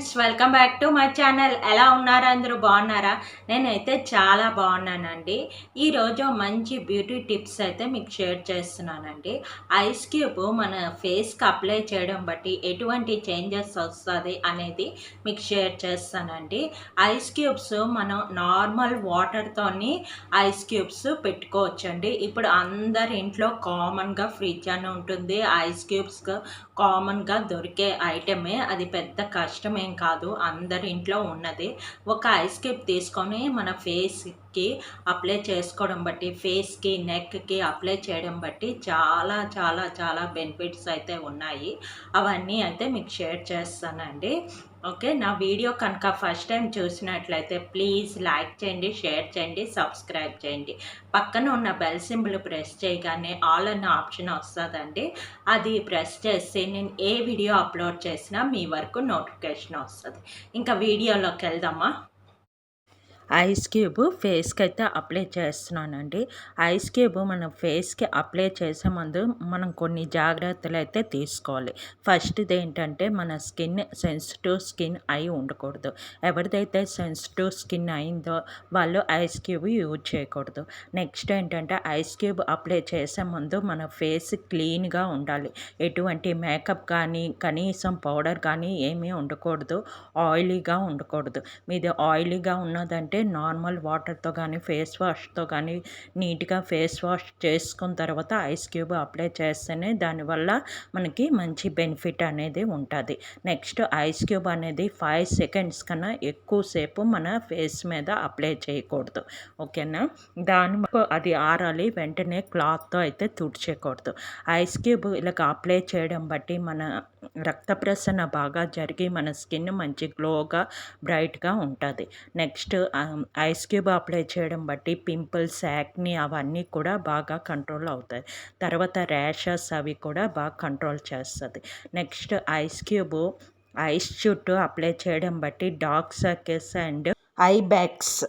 Friends, welcome back to my channel. ఎలా ఉన్నారు? అందరూ బాగున్నారా? నేనైతే చాలా బాగున్నానండి. ఈరోజు మంచి బ్యూటీ టిప్స్ అయితే మీకు షేర్ చేస్తున్నానండి. ఐస్ క్యూబ్ మన ఫేస్కి అప్లై చేయడం బట్టి ఎటువంటి చేంజెస్ వస్తుంది అనేది మీకు షేర్ చేస్తానండి. ఐస్ క్యూబ్స్ మనం నార్మల్ వాటర్తోని ఐస్ క్యూబ్స్ పెట్టుకోవచ్చండి. ఇప్పుడు అందరి ఇంట్లో కామన్గా ఫ్రిడ్జ్ అని ఉంటుంది. ఐస్ క్యూబ్స్ కామన్గా దొరికే ఐటమే. అది పెద్ద కష్టమేం కాదు, అందరి ఇంట్లో ఉన్నది. ఒక ఐస్ క్యూబ్ తీసుకొని మన ఫేస్కి అప్లై చేసుకోవడం బట్టి, ఫేస్కి నెక్కి అప్లై చేయడం బట్టి చాలా చాలా చాలా బెనిఫిట్స్ అయితే ఉన్నాయి. అవన్నీ అయితే మీకు షేర్ చేస్తానండి. ఓకే, నా వీడియో కనుక ఫస్ట్ టైం చూసినట్లయితే ప్లీజ్ లైక్ చేయండి, షేర్ చేయండి, సబ్స్క్రైబ్ చేయండి. పక్కన ఉన్న బెల్ సింబల్ ప్రెస్ చేయగానే ఆల్ అన్న ఆప్షన్ వస్తుందండి. అది ప్రెస్ చేస్తే నేను ఏ వీడియో అప్లోడ్ చేసినా మీ వరకు నోటిఫికేషన్ వస్తుంది. ఇంకా వీడియోలోకి వెళ్దామా? ఐస్ క్యూబ్ ఫేస్కి అయితే అప్లై చేస్తున్నానండి. ఐస్ క్యూబ్ మన ఫేస్కి అప్లై చేసే ముందు మనం కొన్ని జాగ్రత్తలు అయితే తీసుకోవాలి. ఫస్ట్ది ఏంటంటే మన స్కిన్ సెన్సిటివ్ స్కిన్ అయి ఉండకూడదు. ఎవరిదైతే సెన్సిటివ్ స్కిన్ అయిందో వాళ్ళు ఐస్ క్యూబ్ యూజ్ చేయకూడదు. నెక్స్ట్ ఏంటంటే ఐస్ క్యూబ్ అప్లై చేసే ముందు మన ఫేస్ క్లీన్గా ఉండాలి. ఎటువంటి మేకప్ కానీ కనీసం పౌడర్ కానీ ఏమీ ఉండకూడదు. ఆయిలీగా ఉండకూడదు. మీది ఆయిలీగా ఉన్నదంటే నార్మల్ వాటర్తో కానీ ఫేస్ వాష్తో కానీ నీట్గా ఫేస్ వాష్ చేసుకున్న తర్వాత ఐస్ క్యూబ్ అప్లై చేస్తేనే దానివల్ల మనకి మంచి బెనిఫిట్ అనేది ఉంటుంది. నెక్స్ట్ ఐస్ క్యూబ్ అనేది 5 సెకండ్స్ కన్నా ఎక్కువసేపు మన ఫేస్ మీద అప్లై చేయకూడదు. ఓకేనా? అది ఆరాలి, వెంటనే క్లాత్తో అయితే తుడిచేయకూడదు. ఐస్ క్యూబ్ ఇలాగ అప్లై చేయడం బట్టి మన రక్త ప్రసరణ బాగా జరిగి మన స్కిన్ మంచి గ్లోగా బ్రైట్గా ఉంటుంది. నెక్స్ట్ ఐస్ క్యూబ్ అప్లై చేయడం బట్టి పింపుల్స్, యాక్ని అవన్నీ కూడా బాగా కంట్రోల్ అవుతాయి. తర్వాత ర్యాషెస్ అవి కూడా బాగా కంట్రోల్ చేస్తుంది. నెక్స్ట్ ఐస్ క్యూబ్ ఐస్ చుట్టూ అప్లై చేయడం బట్టి dark circles and I bags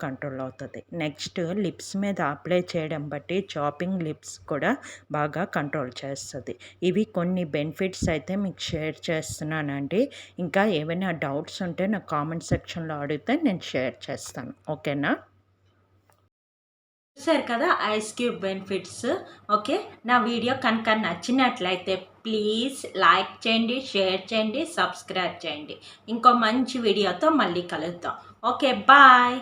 control అవుతుంది. నెక్స్ట్ లిప్స్ మీద అప్లై చేయడం బట్టి చాపింగ్ లిప్స్ కూడా బాగా కంట్రోల్ చేస్తుంది. ఇవి కొన్ని బెనిఫిట్స్ అయితే మీకు షేర్ చేస్తున్నానండి. ఇంకా ఏమైనా డౌట్స్ ఉంటే నాకు కామెంట్ సెక్షన్లో అడిగితే నేను షేర్ చేస్తాను. ఓకేనా? చూసారు కదా ఐస్ క్యూబ్ బెనిఫిట్స్. ఓకే, నా వీడియో కనుక నచ్చినట్లయితే ప్లీజ్ లైక్ చేయండి, షేర్ చేయండి, సబ్స్క్రైబ్ చేయండి. ఇంకో మంచి వీడియోతో మళ్ళీ కలుద్దాం. Okay, bye.